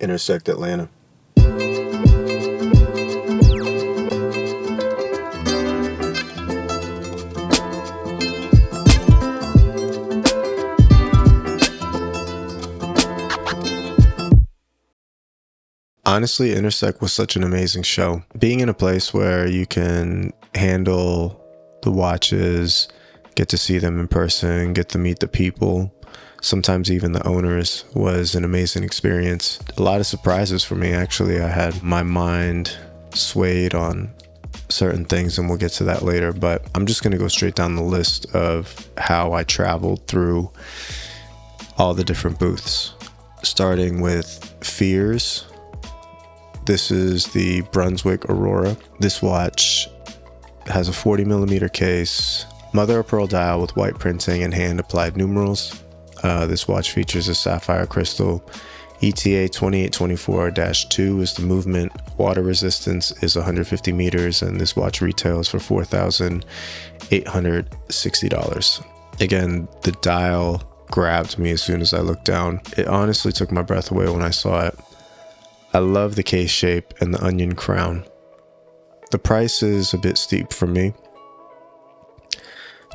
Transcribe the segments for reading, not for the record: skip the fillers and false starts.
Intersect Atlanta. Honestly, Intersect was such an amazing show. Being in a place where you can handle the watches, get to see them in person, get to meet the people, sometimes even the owners, was an amazing experience. A lot of surprises for me, actually. I had my mind swayed on certain things, and we'll get to that later, but I'm just going to go straight down the list of how I traveled through all the different booths, starting with Fears. This is the Brunswick Aurora. This watch has a 40 millimeter case, mother of pearl dial with white printing and hand applied numerals. This watch features a sapphire crystal. ETA 2824-2 is the movement. Water resistance is 150 meters, and this watch retails for $4,860. Again, the dial grabbed me as soon as I looked down. It honestly took my breath away when I saw it. I love the case shape and the onion crown. The price is a bit steep for me.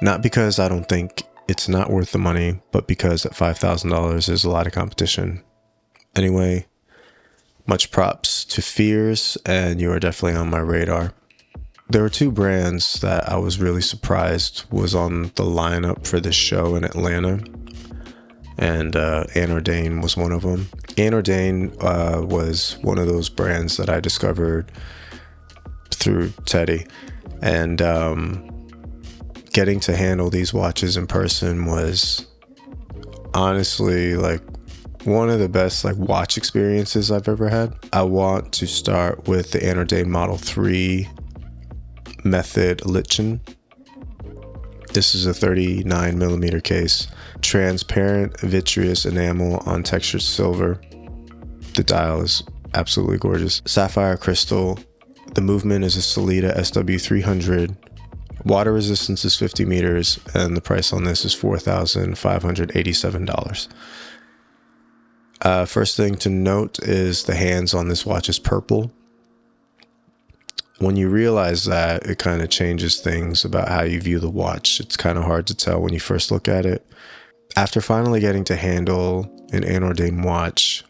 Not because I don't think it's not worth the money, but because at $5,000 there's a lot of competition. Anyway, much props to Fears, and you are definitely on my radar. There were two brands that I was really surprised was on the lineup for this show in Atlanta, and Anordain was one of them. Anordain was one of those brands that I discovered through Teddy, and getting to handle these watches in person was honestly like one of the best watch experiences I've ever had. I want to start with the Anordain Model 3 Method Litchen. This is a 39 millimeter case, transparent vitreous enamel on textured silver. The dial is absolutely gorgeous. Sapphire crystal. The movement is a Sellita SW300. Water resistance is 50 meters, and the price on this is $4,587. First thing to note is the hands on this watch is purple. When you realize that, it kind of changes things about how you view the watch. It's kind of hard to tell when you first look at it. After finally getting to handle an Anordain watch,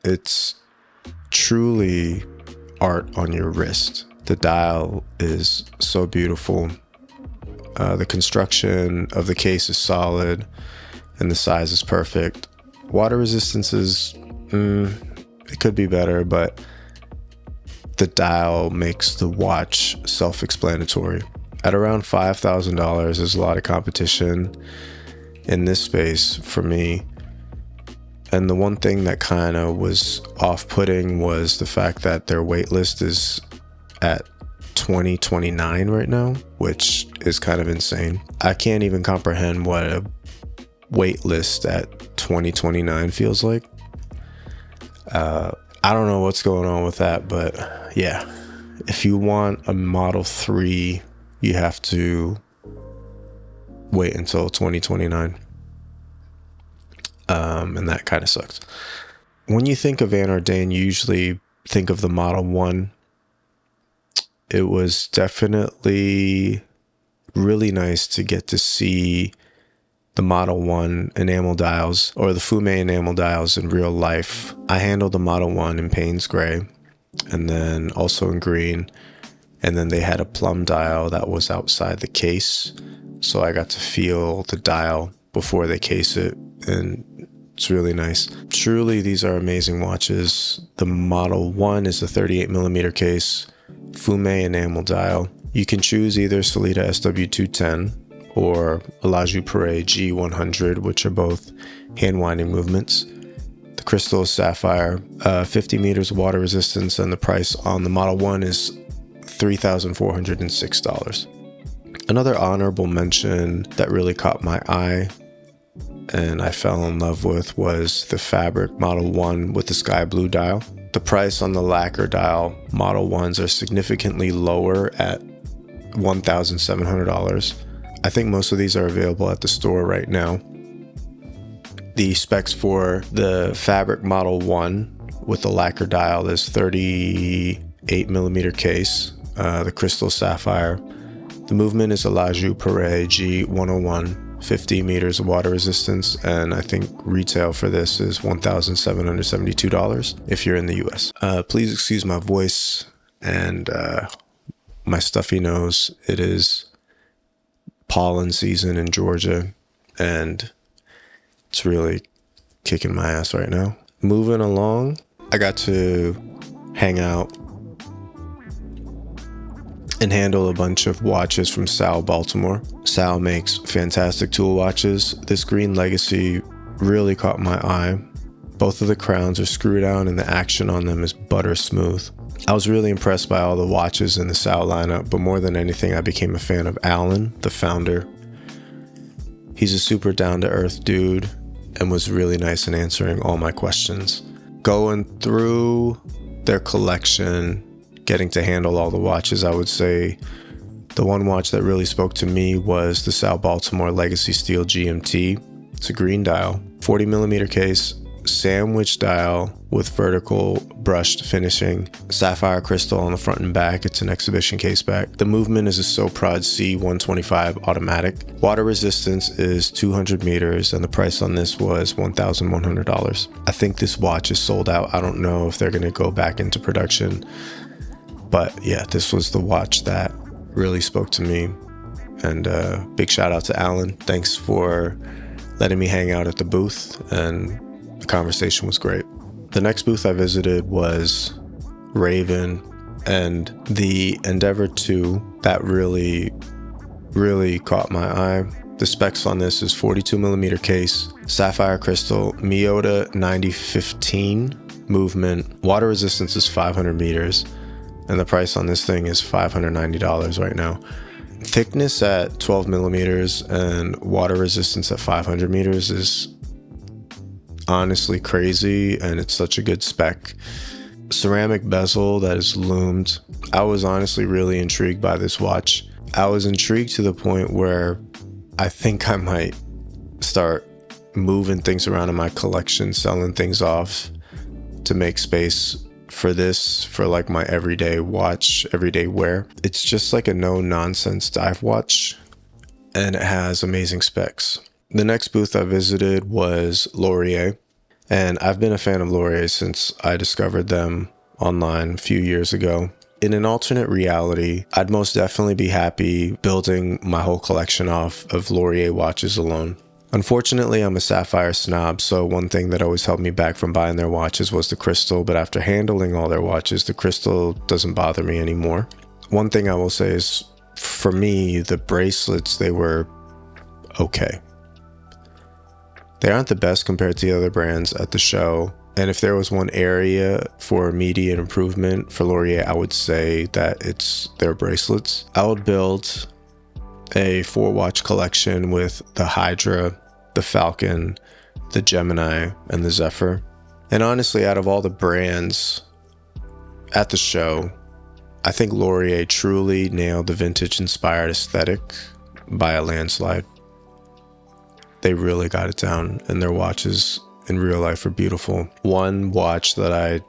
it's truly art on your wrist. The dial is so beautiful. The construction of the case is solid, and the size is perfect. Water resistance is, it could be better, but the dial makes the watch self-explanatory. At around $5,000, there's a lot of competition in this space for me. And the one thing that kind of was off-putting was the fact that their wait list is at 2029 right now, which is kind of insane. I can't even comprehend what a wait list at 2029 feels like. I don't know what's going on with that, but yeah, if you want a Model 3, you have to wait until 2029. And that kind of sucks. When you think of Anordain, you usually think of the Model 1. It was definitely really nice to get to see the Model 1 enamel dials, or the Fume enamel dials, in real life. I handled the Model 1 in Payne's Gray, and then also in green, and then they had a plum dial that was outside the case, so I got to feel the dial before they case it, and it's really nice. Truly, these are amazing watches. The Model 1 is a 38 millimeter case, Fume enamel dial. You can choose either Sellita SW210 or La Jouperet G100, which are both hand winding movements. The crystal is sapphire, 50 meters of water resistance, and the price on the Model 1 is $3,406. Another honorable mention that really caught my eye and I fell in love with was the fabric Model 1 with the sky blue dial. The price on the lacquer dial Model 1s are significantly lower at $1,700. I think most of these are available at the store right now. The specs for the fabric Model 1 with the lacquer dial. There's 38 millimeter case, the crystal sapphire. The movement is a La Joux Perret G101, 50 meters of water resistance, and I think retail for this is $1,772 if you're in the US. Please excuse my voice and my stuffy nose. It is pollen season in Georgia, and it's really kicking my ass right now. Moving along, I got to hang out and handle a bunch of watches from Tsao, Baltimore. Tsao makes fantastic tool watches. This green Legacy really caught my eye. Both of the crowns are screw down and the action on them is butter smooth. I was really impressed by all the watches in the Tsao lineup, but more than anything, I became a fan of Alan, the founder. He's a super down-to-earth dude and was really nice in answering all my questions. Going through their collection, getting to handle all the watches, I would say the one watch that really spoke to me was the Tsao Baltimore Legacy Steel GMT. It's a green dial, 40 millimeter case, sandwich dial with vertical brushed finishing, sapphire crystal on the front and back. It's an exhibition case back. The movement is a SoProd C125 automatic. Water resistance is 200 meters, and the price on this was $1,100. I think this watch is sold out. I don't know if they're going to go back into production, but yeah, this was the watch that really spoke to me. And big shout out to Alan. Thanks for letting me hang out at the booth, and the conversation was great. The next booth I visited was Raven, and the Endeavor 2 that really caught my eye. The specs on this is 42 millimeter case, sapphire crystal, Miyota 9015 movement. Water resistance is 500 meters, and the price on this thing is $590 right now. Thickness at 12 millimeters and water resistance at 500 meters is honestly crazy, and it's such a good spec. Ceramic bezel that is loomed. I was honestly really intrigued by this watch. I was intrigued to the point where I think I might start moving things around in my collection, selling things off to make space for this, for like my everyday watch, everyday wear. It's just like a no-nonsense dive watch, and it has amazing specs. The next booth I visited was Laurier, and I've been a fan of Laurier since I discovered them online a few years ago. In an alternate reality, I'd most definitely be happy building my whole collection off of Laurier watches alone. Unfortunately, I'm a sapphire snob, so one thing that always held me back from buying their watches was the crystal, but after handling all their watches, the crystal doesn't bother me anymore. One thing I will say is, for me, the bracelets, they were okay. They aren't the best compared to the other brands at the show, and if there was one area for immediate improvement for Laurier, I would say that it's their bracelets. I would build a 4-watch collection with the Hydra, the Falcon, the Gemini, and the Zephyr. And honestly, out of all the brands at the show, I think Laurier truly nailed the vintage-inspired aesthetic by a landslide. They really got it down, and their watches in real life are beautiful. One watch that I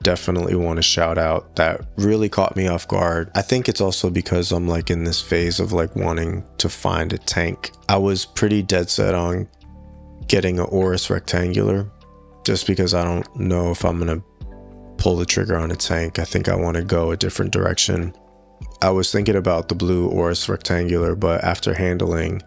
definitely want to shout out that really caught me off guard. I think it's also because I'm like in this phase of like wanting to find a tank. I was pretty dead set on getting an Oris rectangular just because I don't know if I'm gonna pull the trigger on a tank. I think I want to go a different direction. I was thinking about the blue Oris rectangular, but after handling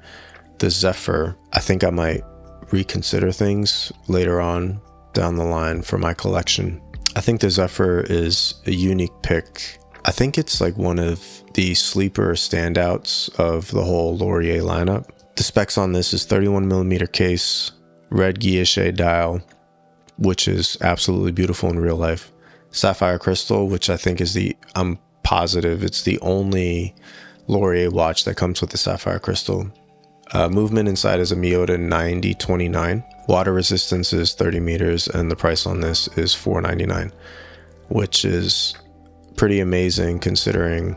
the Zephyr, I think I might reconsider things later on down the line for my collection. I think the Zephyr is a unique pick. I think it's like one of the sleeper standouts of the whole Laurier lineup. The specs on this is 31 millimeter case, red guilloche dial, which is absolutely beautiful in real life. Sapphire crystal, which I think is I'm positive it's the only Laurier watch that comes with the sapphire crystal. Movement inside is a Miyota 9029. Water resistance is 30 meters, and the price on this is $499, which is pretty amazing considering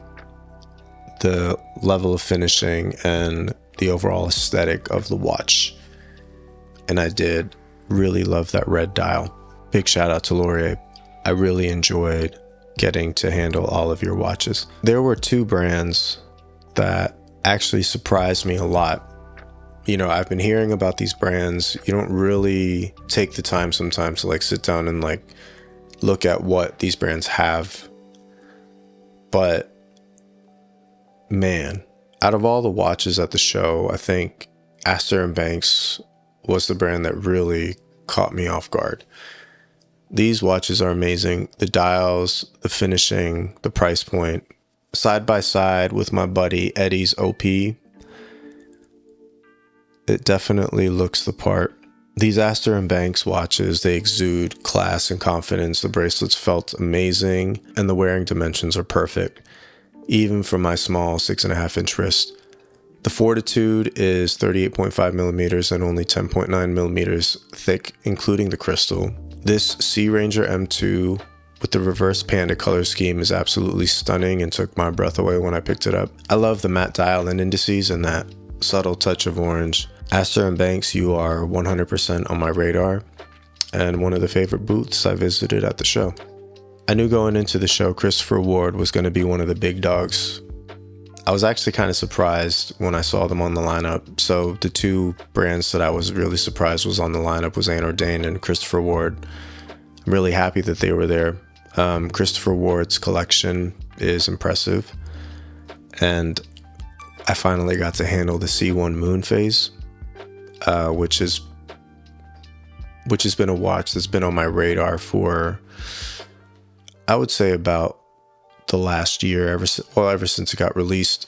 the level of finishing and the overall aesthetic of the watch. And I did really love that red dial. Big shout out to Laurier. I really enjoyed getting to handle all of your watches. There were two brands that actually surprised me a lot. You know, I've been hearing about these brands. You don't really take the time sometimes to like sit down and like look at what these brands have. But man, out of all the watches at the show, I think Astor+Banks was the brand that really caught me off guard. These watches are amazing. The dials, the finishing, the price point. Side by side with my buddy Eddie's OP, it definitely looks the part. These Astor+Banks watches, they exude class and confidence. The bracelets felt amazing, and the wearing dimensions are perfect, even for my small 6.5-inch wrist. The Fortitude is 38.5 millimeters and only 10.9 millimeters thick, including the crystal. This Sea Ranger M2 with the reverse panda color scheme is absolutely stunning and took my breath away when I picked it up. I love the matte dial and indices and that subtle touch of orange. Astor+Banks, you are 100% on my radar and one of the favorite booths I visited at the show. I knew going into the show Christopher Ward was going to be one of the big dogs. I was actually kind of surprised when I saw them on the lineup. So the two brands that I was really surprised was on the lineup was Anordain and Christopher Ward. I'm really happy that they were there. Christopher Ward's collection is impressive. And I finally got to handle the C1 Moon Phase, which has been a watch that's been on my radar for, I would say, about the last year, ever since it got released,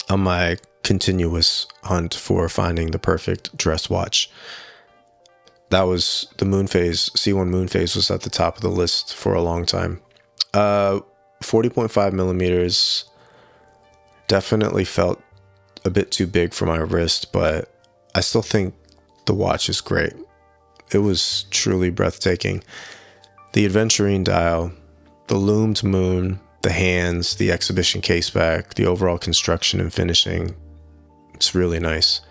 on my continuous hunt for finding the perfect dress watch. That was the Moon Phase. C1 Moon Phase was at the top of the list for a long time. 40.5 millimeters definitely felt a bit too big for my wrist, but I still think the watch is great. It was truly breathtaking. The Adventurine dial, the loomed moon, the hands, the exhibition caseback, the overall construction and finishing, it's really nice.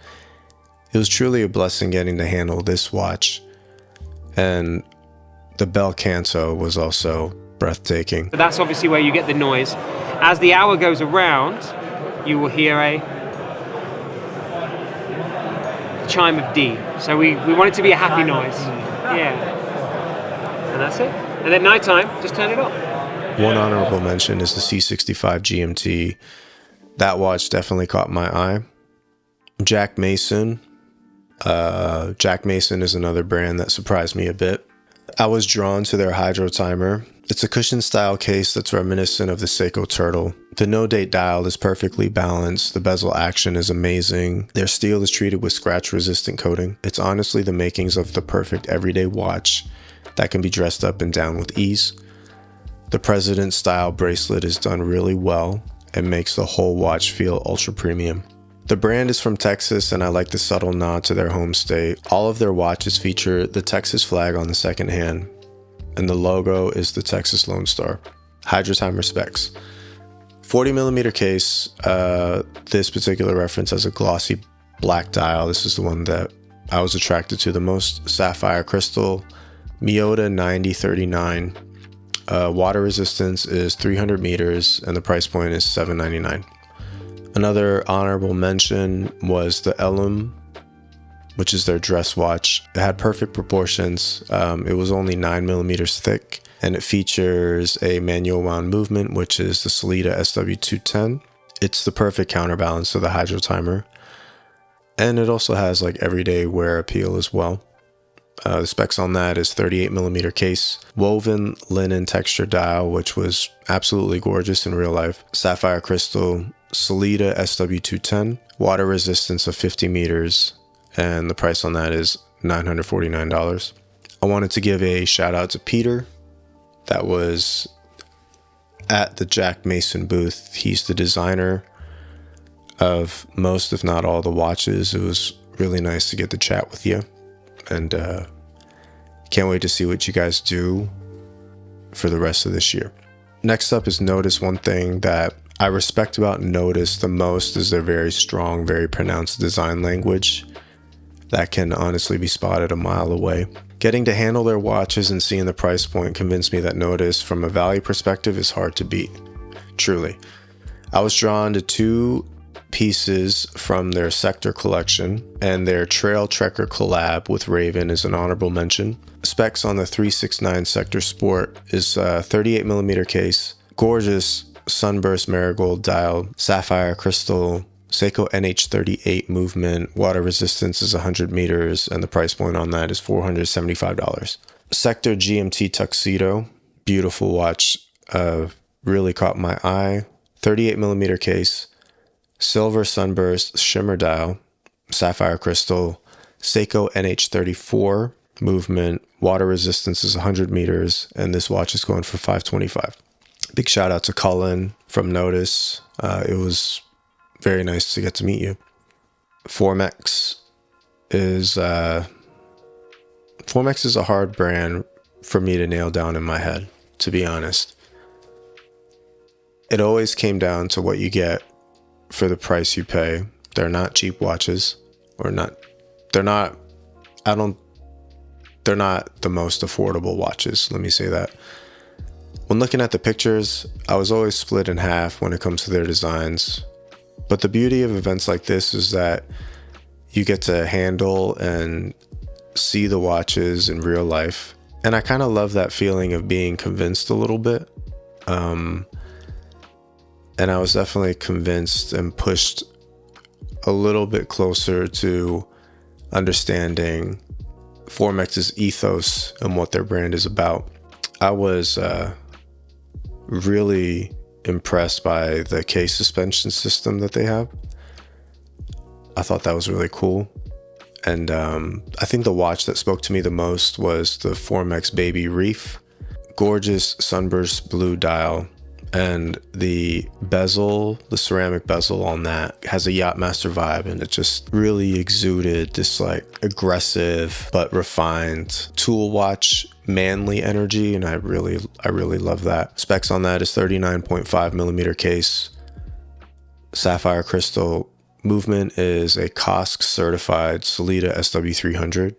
It was truly a blessing getting to handle this watch, and the bel canto was also breathtaking. But that's obviously where you get the noise. As the hour goes around, you will hear a chime of D. So we want it to be a happy noise. Yeah. And that's it. And at nighttime, just turn it off. One honorable mention is the C65 GMT. That watch definitely caught my eye. Jack Mason. Jack Mason is another brand that surprised me a bit. I was drawn to their Hydro Timer. It's a cushion style case that's reminiscent of the Seiko Turtle. The no date dial is perfectly balanced. The bezel action is amazing. Their steel is treated with scratch resistant coating. It's honestly the makings of the perfect everyday watch that can be dressed up and down with ease. The President style bracelet is done really well and makes the whole watch feel ultra premium. The brand is from Texas, and I like the subtle nod to their home state. All of their watches feature the Texas flag on the second hand, and the logo is the Texas Lone Star. Hydro Timer specs. 40 millimeter case. This particular reference has a glossy black dial. This is the one that I was attracted to the most. Sapphire crystal, Miyota 9039. Water resistance is 300 meters, and the price point is $7.99. Another honorable mention was the Elum, which is their dress watch. It had perfect proportions. It was only 9 millimeters thick, and it features a manual wound movement, which is the Sellita SW210. It's the perfect counterbalance to the Hydro Timer, and it also has like everyday wear appeal as well. The specs on that is 38 millimeter case, woven linen texture dial, which was absolutely gorgeous in real life. Sapphire crystal, Sellita SW210, water resistance of 50 meters, and the price on that is $949. I wanted to give a shout out to Peter that was at the Jack Mason booth. He's the designer of most, if not all, the watches. It was really nice to get to chat with you, and can't wait to see what you guys do for the rest of this year. Next up is Nodus. One thing that I respect about Nodus the most is their very strong, very pronounced design language that can honestly be spotted a mile away. Getting to handle their watches and seeing the price point convinced me that Nodus, from a value perspective, is hard to beat. Truly. I was drawn to 2 pieces from their Sector collection, and their Trail Trekker collab with Raven is an honorable mention. Specs on the 369 Sector Sport is a 38mm case, gorgeous sunburst marigold dial, sapphire crystal, Seiko NH38 movement, water resistance is 100 meters, and the price point on that is $475. Sector GMT Tuxedo, beautiful watch, really caught my eye. 38mm case, silver sunburst shimmer dial, sapphire crystal, Seiko NH34 movement, water resistance is 100 meters, and this watch is going for $525. Big shout out to Cullen from Nodus. It was very nice to get to meet you. Formex is a hard brand for me to nail down in my head, to be honest. It always came down to what you get for the price you pay. They're not cheap watches, they're not the most affordable watches, let me say that. When looking at the pictures, I was always split in half when it comes to their designs. But the beauty of events like this is that you get to handle and see the watches in real life. And I kind of love that feeling of being convinced a little bit. And I was definitely convinced and pushed a little bit closer to understanding Formex's ethos and what their brand is about. I was really impressed by the case suspension system that they have. I thought that was really cool. And I think the watch that spoke to me the most was the Formex Baby Reef. Gorgeous sunburst blue dial. And the bezel, the ceramic bezel on that has a Yachtmaster vibe, and it just really exuded this like aggressive but refined tool watch manly energy, and I really love that. Specs on that is 39.5mm case, sapphire crystal. Movement is a COSC certified Solida SW300.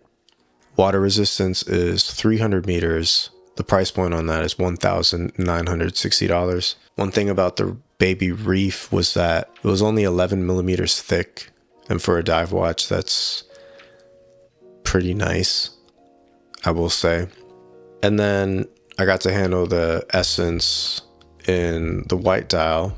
Water resistance is 300 meters. The price point on that is $1,960. One thing about the Baby Reef was that it was only 11mm thick, and for a dive watch, that's pretty nice, I will say. And then I got to handle the Essence in the white dial,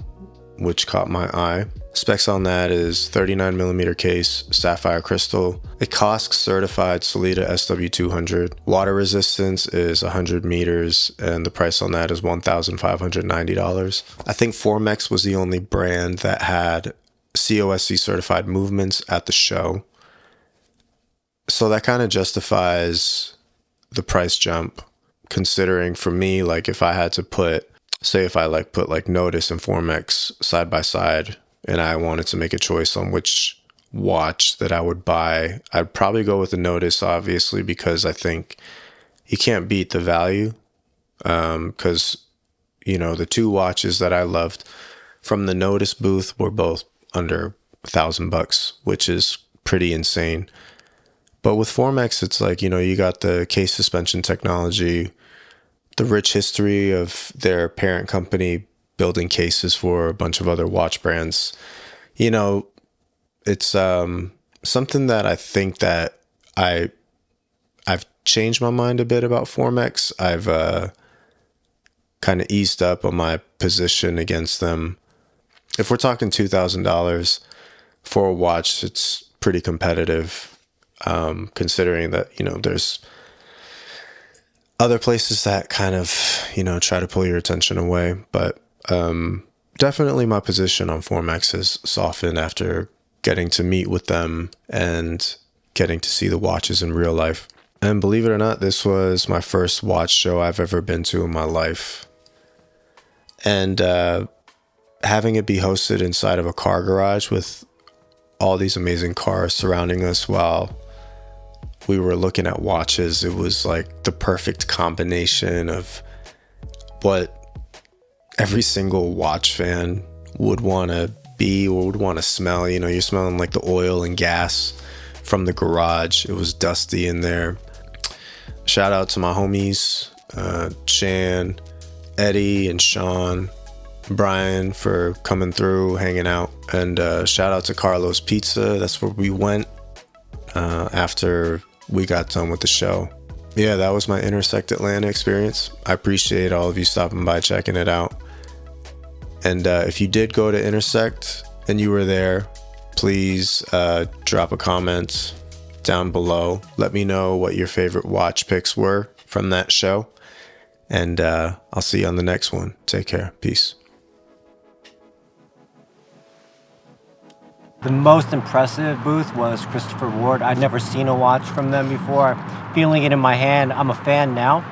which caught my eye. Specs on that is 39mm case, sapphire crystal, a COSC certified Solida SW200. Water resistance is 100 meters, and the price on that is $1,590. I think Formex was the only brand that had COSC certified movements at the show. So that kind of justifies the price jump, considering for me, like if I had to put Nodus and Formex side by side, and I wanted to make a choice on which watch that I would buy, I'd probably go with the Nodus, obviously, because I think you can't beat the value. Because, the 2 watches that I loved from the Nodus booth were both under $1,000, which is pretty insane. But with Formex, it's like, you got the case suspension technology, the rich history of their parent company building cases for a bunch of other watch brands. It's something that I think that I've changed my mind a bit about Formex. I've kind of eased up on my position against them. If we're talking $2,000 for a watch, it's pretty competitive, considering that, there's other places that kind of, try to pull your attention away. But definitely my position on Formex has softened after getting to meet with them and getting to see the watches in real life. And believe it or not, this was my first watch show I've ever been to in my life. And having it be hosted inside of a car garage with all these amazing cars surrounding us while we were looking at watches, it was like the perfect combination of what every single watch fan would want to be or would want to smell. You're smelling like the oil and gas from the garage. It was dusty in there. shout out to my homies, Shan, Eddie, and Sean, Brian for coming through, hanging out, and shout out to Carlos Pizza. That's where we went after we got done with the show. Yeah, that was my Intersect Atlanta experience. I appreciate all of you stopping by, checking it out. And if you did go to Intersect and you were there, please drop a comment down below. Let me know what your favorite watch picks were from that show. And I'll see you on the next one. Take care. Peace. The most impressive booth was Christopher Ward. I'd never seen a watch from them before. Feeling it in my hand, I'm a fan now.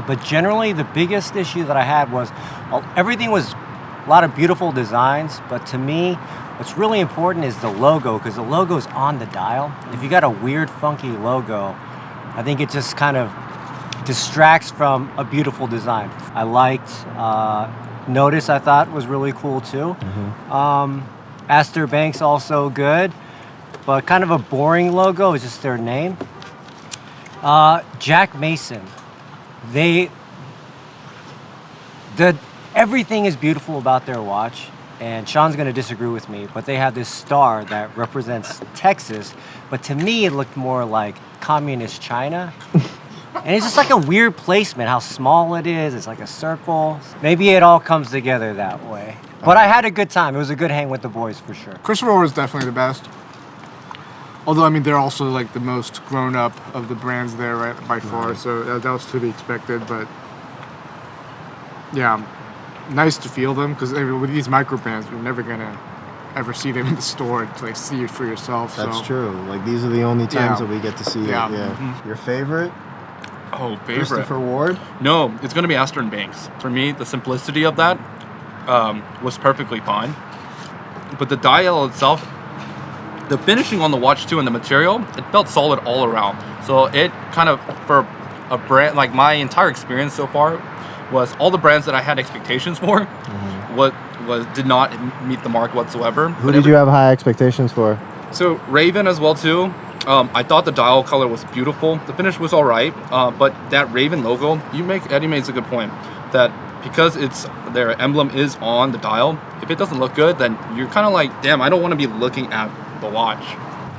But generally, the biggest issue that I had was everything was a lot of beautiful designs, but to me, what's really important is the logo, because the logo's on the dial. If you got a weird, funky logo, I think it just kind of distracts from a beautiful design. I liked Nodus, I thought was really cool too. Astor+Banks also good, but kind of a boring logo is just their name. Jack Mason, everything is beautiful about their watch, and Sean's gonna disagree with me, but they have this star that represents Texas, but to me it looked more like communist China. And it's just like a weird placement, how small it is. It's like a circle. Maybe it all comes together that way. But I had a good time. It was a good hang with the boys for sure. Christopher Ward is definitely the best. Although, I mean, they're also like the most grown up of the brands there, right, by far. So that was to be expected. But yeah, nice to feel them, because with these micro brands, you're never gonna ever see them in the store to like see it for yourself. That's true. Like, these are the only times that we get to see it. Yeah. Your favorite? Oh, favorite. Christopher Ward? No, it's going to be Astor+Banks. For me, the simplicity of that was perfectly fine. But the dial itself, the finishing on the watch too, and the material, it felt solid all around. So it kind of, for a brand, like my entire experience so far, was all the brands that I had expectations for, did not meet the mark whatsoever. Who did you have high expectations for? So Raven as well too. I thought the dial color was beautiful. The finish was all right, but that Raven logo, Eddie makes a good point that because their emblem is on the dial, if it doesn't look good, then you're kind of like, damn, I don't want to be looking at the watch.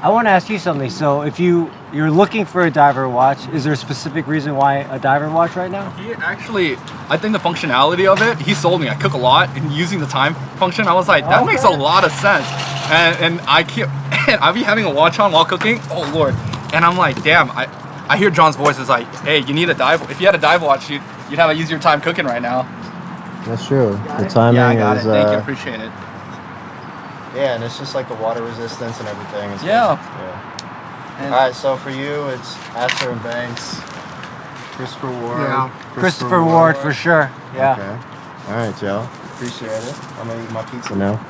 I want to ask you something. So if you're looking for a diver watch, is there a specific reason why a diver watch right now? He actually, I think the functionality of it, he sold me. I cook a lot, and using the time function, I was like, that makes a lot of sense. And I'll be having a watch on while cooking. Oh Lord! And I'm like, damn. I hear John's voice is like, hey, you need a dive. If you had a dive watch, you'd have an easier time cooking right now. That's true. The timing yeah, I got is. it. Thank you. Appreciate it. Yeah, and it's just like the water resistance and everything. It's Yeah. All right, so for you, it's Astor+Banks, Christopher Ward. Yeah. Christopher Ward for sure. Yeah. Okay. All right, Joe. Appreciate it. I'm gonna eat my pizza now.